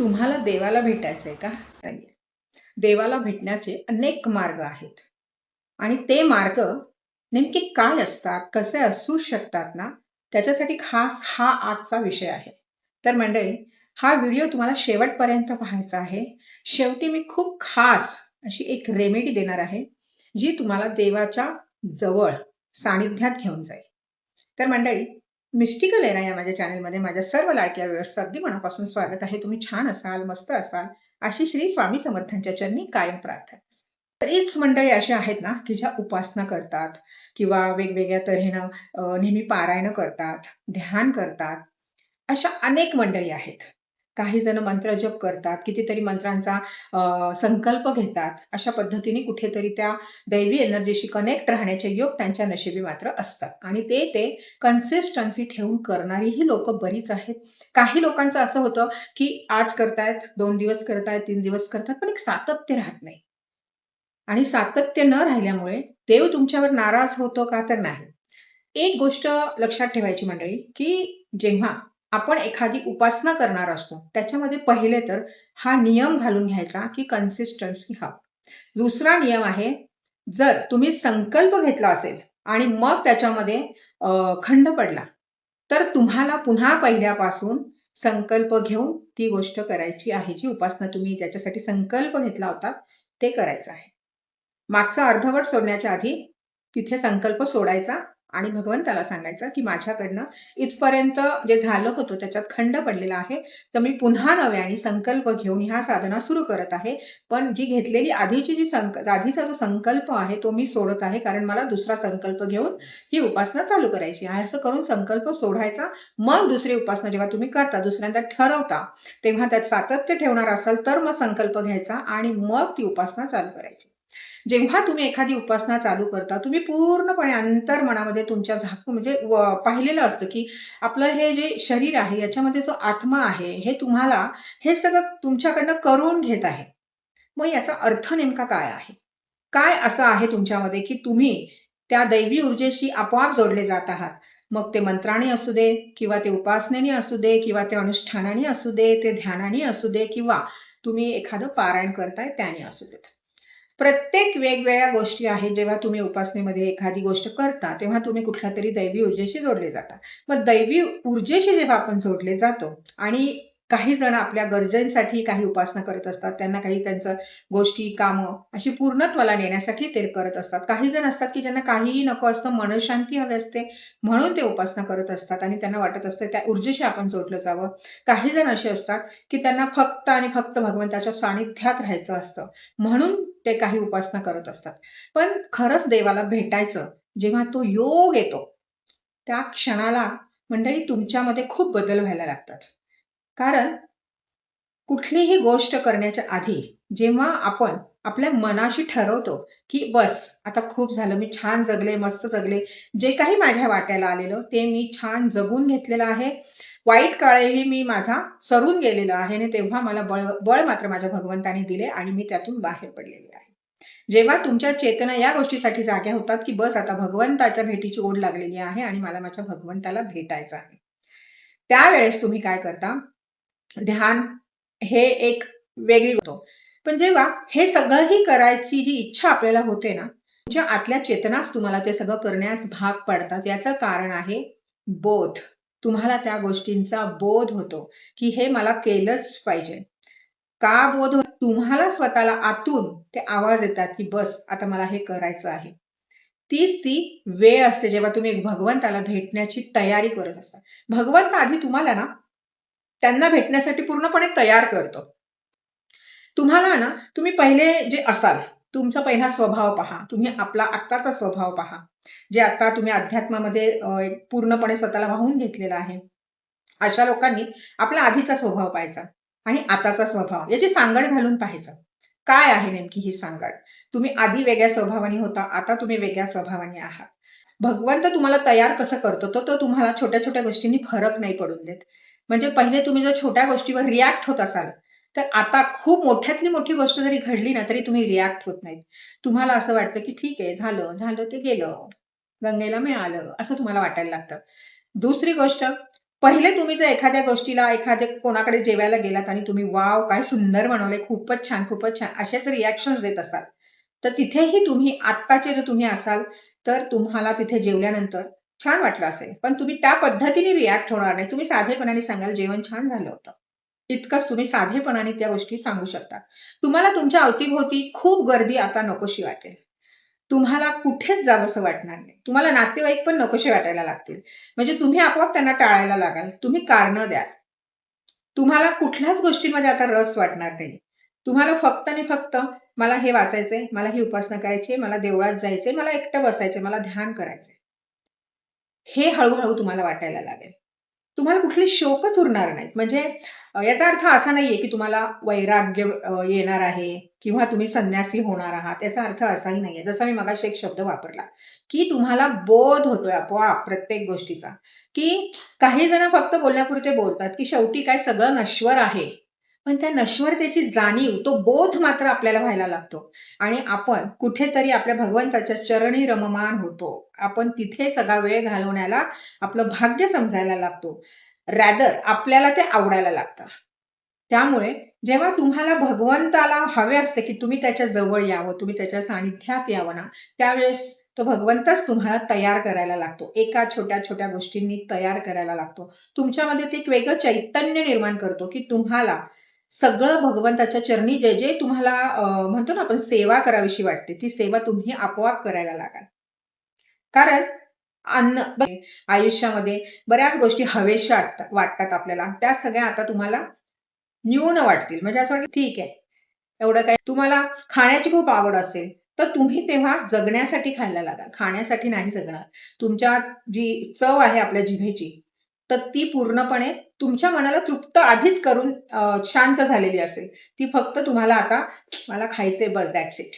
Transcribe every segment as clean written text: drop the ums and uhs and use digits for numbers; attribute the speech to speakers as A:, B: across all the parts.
A: तुम्हाला देवाला भेटायचंय का? नाहीये. देवाला भेटण्याचे अनेक मार्ग आहेत आणि ते मार्ग नेमके काय असतात, कसे असू शकतात ना, त्याच्यासाठी खास हा आजचा विषय आहे. तर मंडळी, हा व्हिडिओ तुम्हाला शेवटपर्यंत पाहायचा आहे. शेवटी मी खूप खास अशी एक रेमेडी देणार आहे, जी तुम्हाला देवाच्या जवळ सानिध्यात घेऊन जाईल. तर मंडळी, मिस्टिकल एरा या माझ्या चॅनलमध्ये माझ्या सर्व लाडक्या व्ह्यूअर्स अगदी मनापासून स्वागत आहे. तुम्ही छान असाल, मस्त असाल अशी श्री स्वामी समर्थांच्या चरणी कायम प्रार्थना. बरीच मंडळी अशा आहेत ना की ज्या उपासना करतात किंवा वेगवेगळ्या तऱ्हेनं नेहमी पारायण करतात, ध्यान करतात. अशा अनेक मंडळी आहेत. काही जण मंत्र जप करतात, कितीतरी मंत्रांचा संकल्प घेतात. अशा पद्धतीने कुठेतरी त्या दैवी एनर्जीशी कनेक्ट राहण्याचे योग त्यांच्या नशिबी मात्र असतात आणि ते कन्सिस्टन्सी ठेवून करणारीही लोक बरीच आहेत. काही लोकांचं असं होतं की आज करतायत, 2 दिवस करतायत, 3 दिवस करतात, पण एक सातत्य राहत नाही. आणि सातत्य न राहिल्यामुळे देव तुमच्यावर नाराज होतो का? तर नाही. एक गोष्ट लक्षात ठेवायची मंडळी, की जेव्हा आपण एखादी उपासना करणार असतो, त्याच्यामध्ये पहिले तर हा नियम घालून घ्यायचा की कन्सिस्टन्सी हवी. दुसरा नियम आहे, जर तुम्ही संकल्प घेतला असेल आणि मग त्याच्यामध्ये खंड पडला, तर तुम्हाला पुन्हा पहिल्यापासून संकल्प घेऊन ती गोष्ट करायची आहे. जी उपासना तुम्ही ज्याच्यासाठी संकल्प घेतला होता, ते करायचं आहे. मागचं अर्धवट सोडण्याच्या आधी तिथे संकल्प सोडायचा आणि भगवंताला सांगायचं की माझ्याकडनं इथपर्यंत जे झालं होतं त्याच्यात खंड पडलेला आहे, तर मी पुन्हा नव्याने संकल्प घेऊन ह्या साधना सुरू करत आहे. पण जी घेतलेली आधीचा जो संकल्प आहे तो मी सोडत आहे, कारण मला दुसरा संकल्प घेऊन ही उपासना चालू करायची आहे. असं करून संकल्प सोडायचा. मग दुसरी उपासना जेव्हा तुम्ही करता, दुसऱ्यांदा ठरवता, तेव्हा त्यात सातत्य ठेवणार असाल तर मग संकल्प घ्यायचा आणि मग ती उपासना चालू करायची. जेव्हा तुम्ही एखादी उपासना चालू करता, तुम्ही पूर्णपणे अंतर्मनामध्ये तुमच्या म्हणजे पाहिलेलं असतं की आपलं हे जे शरीर आहे याच्यामध्ये जो आत्मा आहे, हे तुम्हाला हे सगळं तुमच्याकडनं करून घेत आहे. मग याचा अर्थ नेमका काय आहे? काय असं आहे तुमच्यामध्ये की तुम्ही त्या दैवी ऊर्जेशी आपोआप जोडले जात आहात? मग ते मंत्राने असू दे, किंवा ते उपासनेने असू दे, किंवा ते अनुष्ठानाने असू दे, ते ध्यानाने असू दे, किंवा तुम्ही एखादं पारायण करताय त्याने असू देत. प्रत्येक वेगवेगळ्या गोष्टी आहेत. जेव्हा तुम्ही उपासनेमध्ये एखादी गोष्ट करता, तेव्हा तुम्ही कुठल्या तरी दैवी ऊर्जेशी जोडले जाता. मग दैवी ऊर्जेशी जेव्हा आपण जोडले जातो आणि काही जण आपल्या गरजेसाठी काही उपासना करत असतात, त्यांना काही त्यांचं गोष्टी, कामं अशी पूर्णत्वाला नेण्यासाठी ते करत असतात. काही जण असतात की ज्यांना काहीही नको असतं, मनशांती हवी असते, म्हणून ते उपासना करत असतात आणि त्यांना वाटत असतं त्या ऊर्जेशी आपण जोडलं जावं. काही जण असे असतात की त्यांना फक्त आणि फक्त भगवंताच्या सानिध्यात राहायचं असतं, म्हणून ते काही उपासना करत असतात. पण खरंच देवाला भेटायचं जेव्हा तो योग येतो, त्या क्षणाला मंडळी तुमच्यामध्ये खूप बदल व्हायला लागतात. कारण कुठलीही गोष्ट करण्याच्या आधी जेव्हा आपण आपल्या मनाशी ठरवतो की बस आता खूप झालं, मी छान जगले, मस्त जगले, जे काही माझ्या वाट्याला आलेलं ते मी छान जगून घेतलेलं आहे, वाईट काळही मी माझा सरून गेलेला आहे आणि तेव्हा मला बळ मात्र माझ्या भगवंताने दिले आणि मी त्यातून बाहेर पडलेली आहे. जेव्हा तुमच्या चेतना या गोष्टीसाठी जाग्या होतात की बस आता भगवंताच्या भेटीची ओढ लागलेली आहे आणि मला माझ्या भगवंताला भेटायचं आहे, त्यावेळेस तुम्ही काय करता? ध्यान हे एक वेगळी होतो. पण जेव्हा हे सगळंही करायची जी इच्छा आपल्याला होते ना, तुमच्या आतल्या चेतनाच तुम्हाला ते सगळं करण्यास भाग पडतात. याचं कारण आहे बोध. तुम्हाला त्या गोष्टींचा बोध होतो की हे मला केलंच पाहिजे. का बोध होतो? तुम्हाला स्वतःला आतून ते आवाज येतात की बस आता मला हे करायचं आहे. तीच ती वेळ असते जेव्हा तुम्ही भगवंताला भेटण्याची तयारी करत असता. भगवंत आधी तुम्हाला ना त्यांना भेटण्यासाठी पूर्णपणे तयार करतो. तुम्हाला ना, तुम्ही पहिले जे असाल, तुमचा पहिला स्वभाव पहा. तुम्ही आपला आत्ताचा स्वभाव पहा. जे आता तुम्ही अध्यात्मामध्ये पूर्णपणे स्वतःला वाहून घेतलेला आहे. अशा लोकांनी आपला आधीचा स्वभाव पाहायचा आणि आताचा स्वभाव याची सांगड घालून पाहायचं. काय आहे नेमकी ही सांगड? तुम्ही आधी वेगळ्या स्वभावाने होता, आता तुम्ही वेगळ्या स्वभावाने आहात. भगवंत तुम्हाला तयार कसं करतो, तो तुम्हाला छोट्या छोट्या गोष्टींनी फरक नाही पडून देत. म्हणजे पहिले तुम्ही जर छोट्या गोष्टीवर रिॲक्ट होत असाल, तर आता खूप मोठ्यातली मोठी गोष्ट जरी घडली ना, तरी तुम्ही रिॲक्ट होत नाहीत. तुम्हाला असं वाटतं की ठीक आहे, झालं, झालं ते गेलं. गंगेला मिळालं, असं तुम्हाला वाटायला लागतं. दुसरी गोष्ट, पहिले तुम्ही जर एखाद्या गोष्टीला एखाद्या कोणाकडे जेवायला गेलात आणि तुम्ही वाव काय सुंदर बनवले, खूपच छान असेच रिॲक्शन्स देत असाल, तर तिथेही तुम्ही आत्ताचे जर तुम्ही असाल तर तुम्हाला तिथे जेवल्यानंतर छान वाटलं असेल, पण तुम्ही त्या पद्धतीने रिॲक्ट होणार नाही. तुम्ही साधेपणाने सांगाल जेवण छान झालं होतं. इतकंच तुम्ही साधेपणाने त्या गोष्टी सांगू शकता. तुम्हाला तुमच्या अवतीभोवती खूप गर्दी आता नकोशी वाटेल. तुम्हाला कुठेच जावंसं वाटणार नाही. तुम्हाला नातेवाईक पण नकोसे वाटायला लागतील. म्हणजे तुम्ही आपोआप त्यांना टाळायला लागाल. तुम्ही कारणं द्याल. तुम्हाला कुठल्याच गोष्टींमध्ये आता रस वाटणार नाही. तुम्हाला फक्त आणि फक्त मला हे वाचायचंय, मला ही उपासना करायची, मला देवळात जायचंय, मला एकटं बसायचंय, मला ध्यान करायचंय. हे हळूहळू तुम्हाला वाटायला लागेल. तुम्हाला कुठले शोकच उरणार नाहीत. म्हणजे याचा अर्थ असा नाहीये की तुम्हाला वैराग्य येणार आहे किंवा तुम्ही संन्यासी होणार आहात. याचा अर्थ असाही नाहीये. जसा मी मगाशी एक शब्द वापरला, की तुम्हाला बोध होतोय आपोआप प्रत्येक गोष्टीचा, की काही जण फक्त बोलण्यापुरते बोलतात, की शेवटी काय सगळं नश्वर आहे. पण त्या नश्वरतेची जाणीव, तो बोध मात्र आपल्याला व्हायला लागतो. आणि आपण कुठेतरी आपल्या भगवंताच्या चरणी रममान होतो. आपण तिथे सगळा वेळ घालवण्याला आपलं भाग्य समजायला लागतो. रॅदर आपल्याला ते आवडायला लागतं. त्यामुळे जेव्हा तुम्हाला भगवंताला हवे असते, की तुम्ही त्याच्या जवळ यावं, तुम्ही त्याच्या सानिध्यात यावं ना, त्यावेळेस तो भगवंतच तुम्हाला तयार करायला लागतो. एका छोट्या-छोट्या गोष्टींनी तयार करायला लागतो. तुमच्यामध्ये ते एक वेगळं चैतन्य निर्माण करतो, की तुम्हाला सगळं भगवंताच्या चरणी जे तुम्हाला म्हणतो ना आपण सेवा करावीशी वाटते, ती सेवा तुम्ही आपोआप करायला लागाल. कारण आयुष्यामध्ये बऱ्याच गोष्टी हवेशा वाटतात आपल्याला. त्या सगळ्या आता तुम्हाला न्यून वाटतील. म्हणजे असं वाटतं ठीक आहे. एवढं काही तुम्हाला खाण्याची खूप आवड असेल, तर तुम्ही तेव्हा जगण्यासाठी खायला लागा. खाण्यासाठी नाही जगणार. तुमच्या जी चव आहे आपल्या जिभेची, तर ती पूर्णपणे तुमच्या मनाला तृप्त आधीच करून शांत झालेली असेल. ती फक्त तुम्हाला आता मला खायचंय बस दॅट्स इट.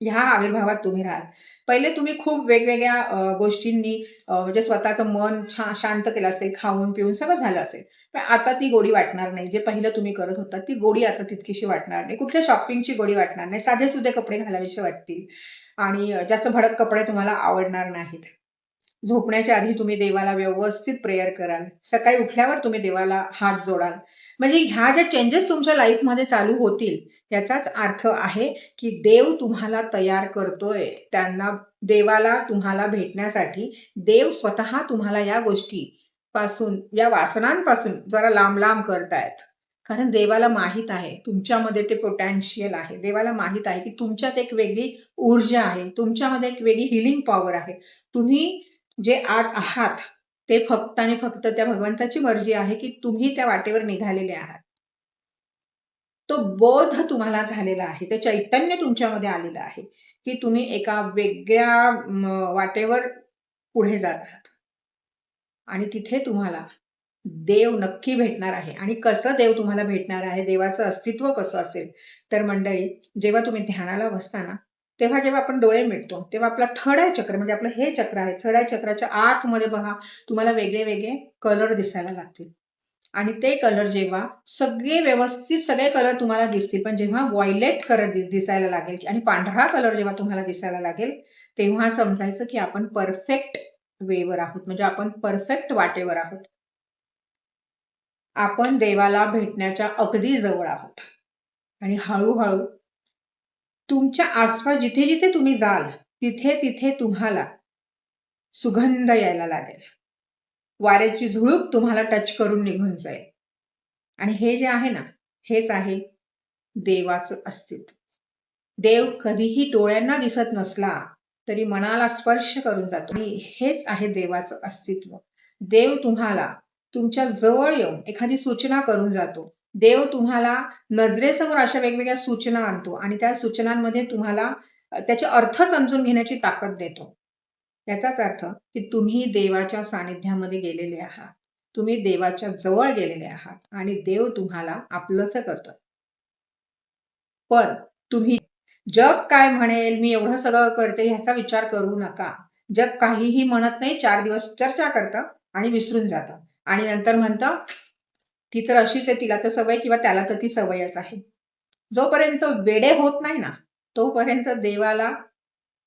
A: ह्या आविर्भावात तुम्ही राहाल. पहिले तुम्ही खूप वेगवेगळ्या गोष्टींनी म्हणजे स्वतःचं मन शांत केलं असेल, खाऊन पिऊन सगळं झालं असेल. पण आता ती गोडी वाटणार नाही. जे पहिलं तुम्ही करत होता ती गोडी आता तितकीशी वाटणार नाही. कुठल्या शॉपिंगची गोडी वाटणार नाही. साधे-सुधे कपडे घालावेसे वाटतील आणि जास्त भडक कपडे तुम्हाला आवडणार नाहीत. झोपण्याच्या आधी तुम्ही देवाला व्यवस्थित प्रेयर कराल. सकाळी उठल्यावर तुम्ही देवाला हात जोडाल. म्हणजे ह्या ज्या चेंजेस तुमच्या लाईफमध्ये चालू होतील, याचाच अर्थ आहे की देव तुम्हाला तयार करतोय. देवाला तुम्हाला भेटण्यासाठी देव स्वतः तुम्हाला या गोष्टीपासून, या वासनांपासून जरा लांब-लांब करतायत. कारण देवाला माहीत आहे तुमच्यामध्ये ते पोटेन्शियल आहे. देवाला माहीत आहे की तुमच्यात एक वेगळी ऊर्जा आहे. तुमच्यामध्ये एक वेगळी हिलिंग पॉवर आहे. तुम्ही जे आज आहात ते फक्त आणि फक्त त्या भगवंताची मर्जी आहे की तुम्ही त्या वाटेवर निघालेले आहात. तो बोध तुम्हाला झालेला आहे. ते चैतन्य तुमच्यामध्ये आलेलं आहे की तुम्ही एका वेगळ्या वाटेवर पुढे जात आहात. आणि तिथे तुम्हाला देव नक्की भेटणार आहे. आणि कसं देव तुम्हाला भेटणार आहे, देवाचं अस्तित्व कसं असेल, तर मंडळी जेव्हा तुम्ही ध्यानाला बसता ना, तेव्हा जेव्हा आपण डोळे मिटतो, तेव्हा आपला थर्ड आय चक्र म्हणजे आपलं हे चक्र आहे, थर्ड आय चक्राच्या आतमध्ये बघा तुम्हाला वेगळे वेगळे कलर दिसायला लागतील. आणि ते कलर जेव्हा सगळे व्यवस्थित सगळे कलर तुम्हाला दिसतील, पण जेव्हा व्हायलेट कलर दिसायला लागेल आणि पांढरा कलर जेव्हा तुम्हाला दिसायला लागेल, तेव्हा समजायचं की आपण परफेक्ट वेवर आहोत. म्हणजे आपण परफेक्ट वाटेवर आहोत. आपण देवाला भेटण्याच्या अगदी जवळ आहोत. आणि हळूहळू तुमच्या आसपास जिथे जिथे तुम्ही जाल, तिथे तिथे तुम्हाला सुगंध यायला लागेल. वाऱ्याची झुळूक तुम्हाला टच करून निघून जाईल. आणि हे जे आहे ना, हेच आहे देवाचं अस्तित्व. देव कधीही डोळ्यांना दिसत नसला तरी मनाला स्पर्श करून जातो. आणि हेच आहे देवाचं अस्तित्व. देव तुम्हाला तुमच्या जवळ येऊन एखादी सूचना करून जातो. देव तुम्हाला नजरेसमोर अशा वेगवेगळ्या सूचना आणतो आणि त्या सूचनांमध्ये तुम्हाला त्याचे अर्थ समजून घेण्याची ताकद देतो. याचाच अर्थ की तुम्ही देवाच्या सानिध्यामध्ये गेलेले आहात. तुम्ही देवाच्या जवळ गेलेले आहात आणि देव तुम्हाला आपलंसं करतो. पण तुम्ही जग काय म्हणेल, मी एवढं सगळं करते ह्याचा विचार करू नका. जग काहीही म्हणत नाही, 4 दिवस चर्चा करतं आणि विसरून जातं. आणि नंतर म्हणतं, ती तर अशीच आहे, तिला तर सवय किंवा त्याला तर ती सवयच आहे. जोपर्यंत वेडे होत नाही ना, तोपर्यंत देवाला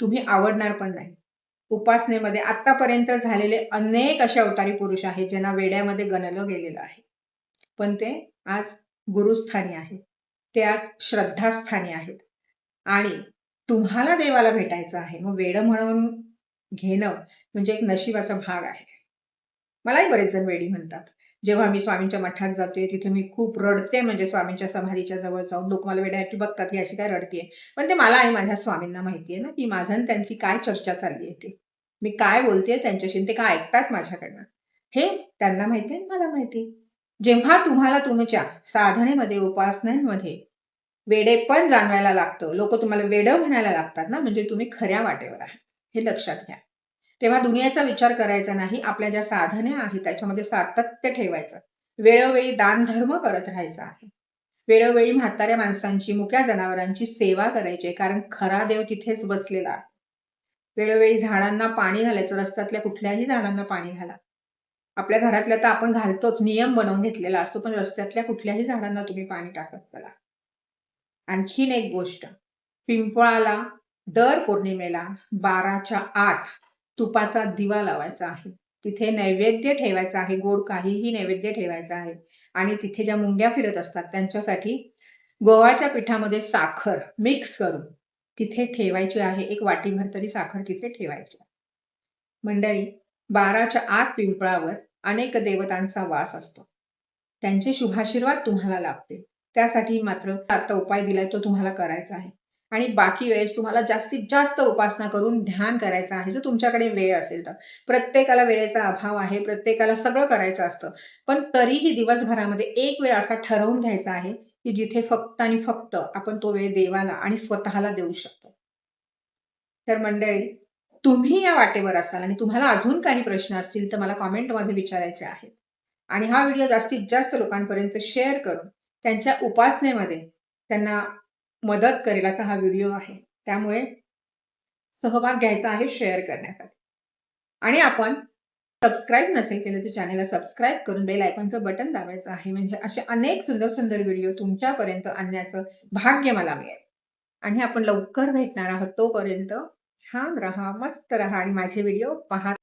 A: तुम्ही आवडणार पण नाही. उपासनेमध्ये आतापर्यंत झालेले अनेक असे अवतारी पुरुष आहेत ज्यांना वेड्यामध्ये गणलं गेलेलं आहे, पण ते आज गुरुस्थानी आहेत, ते आज श्रद्धास्थानी आहेत. आणि तुम्हाला देवाला भेटायचं आहे, मग वेडं म्हणून घेणं म्हणजे एक नशिबाचा भाग आहे. मलाही बरेच जण वेडी म्हणतात. जेव्हा मी स्वामींच्या मठात जाते तिथे मी खूप रडते, म्हणजे स्वामींच्या समाधीच्या जवळ जाऊन लोक मला वेड्यासाठी बघतात, ही अशी काय रडतीये. पण ते मला आणि माझ्या स्वामींना माहितीये ना की माझं आणि त्यांची काय चर्चा चालली आहे, ते मी काय बोलतेय त्यांच्याशी, ते काय ऐकतात माझ्याकडनं, हे त्यांना माहितीये, मला माहिती. जेव्हा तुम्हाला तुमच्या साधनेमध्ये, उपासनांमध्ये वेडेपण जाणवायला लागतं, लोक तुम्हाला वेडं म्हणायला लागतात ना, म्हणजे तुम्ही खऱ्या वाटेवर आहात, हे लक्षात घ्या. तेव्हा दुनियेचा विचार करायचा नाही, आपल्या ज्या साधने आहेत त्याच्यामध्ये सातत्य ठेवायचं, वेळोवेळी दानधर्म करत राहायचा आहे, वेळोवेळी म्हाताऱ्या माणसांची, मुक्या जनावरांची सेवा करायची, कारण खरा देव तिथेच बसलेला आहे. वेळोवेळी झाडांना पाणी घालायचं, रस्त्यातल्या कुठल्याही झाडांना पाणी घाला. आपल्या घरातल्या तर आपण घालतोच, नियम बनवून घेतलेला असतो, पण रस्त्यातल्या कुठल्याही झाडांना तुम्ही पाणी टाकत चला. आणखीन एक गोष्ट, पिंपळाला दर पौर्णिमेला 12च्या आत तुपाचा दिवा लावायचा आहे, तिथे नैवेद्य ठेवायचा आहे, गोड काहीही नैवेद्य ठेवायचा आहे. आणि तिथे ज्या मुंग्या फिरत असतात त्यांच्यासाठी गव्हाच्या पिठामध्ये साखर मिक्स करून तिथे ठेवायची आहे, एक वाटीभर तरी साखर तिथे ठेवायची. मंडळी, 12च्या आत पिंपळावर अनेक देवतांचा वास असतो, त्यांचे शुभाशीर्वाद तुम्हाला लाभते. त्यासाठी मात्र आता उपाय दिलाय तो तुम्हाला करायचा आहे. आणि बाकी वेळेस तुम्हाला जास्तीत जास्त उपासना करून ध्यान करायचं आहे, जर तुमच्याकडे वेळ असेल तर. प्रत्येकाला वेळेचा अभाव आहे, प्रत्येकाला सगळं करायचं असतं, पण तरीही दिवसभरामध्ये एक वेळ असा ठरवून घ्यायचा आहे की जिथे फक्त आणि फक्त आपण तो वेळ देवाला आणि स्वतःला देऊ शकतो. तर मंडळी, तुम्ही या वाटेवर असाल आणि तुम्हाला अजून काही प्रश्न असतील तर मला कॉमेंटमध्ये विचारायचे आहेत. आणि हा व्हिडिओ जास्तीत जास्त लोकांपर्यंत शेअर करून त्यांच्या उपासनेमध्ये त्यांना मदत करेल असा हा व्हिडिओ आहे, त्यामुळे सहभाग घ्यायचा आहे शेअर करण्यासाठी. आणि आपण सबस्क्राईब नसेल केलं तर चॅनलला सबस्क्राईब करून बेल आयकॉनचं बटन दाबायचं आहे, म्हणजे असे अनेक सुंदर सुंदर व्हिडिओ तुमच्यापर्यंत आणण्याचं भाग्य मला मिळेल. आणि आपण लवकर भेटणार आहोत, तोपर्यंत छान राहा, मस्त राहा आणि माझे व्हिडिओ पहा.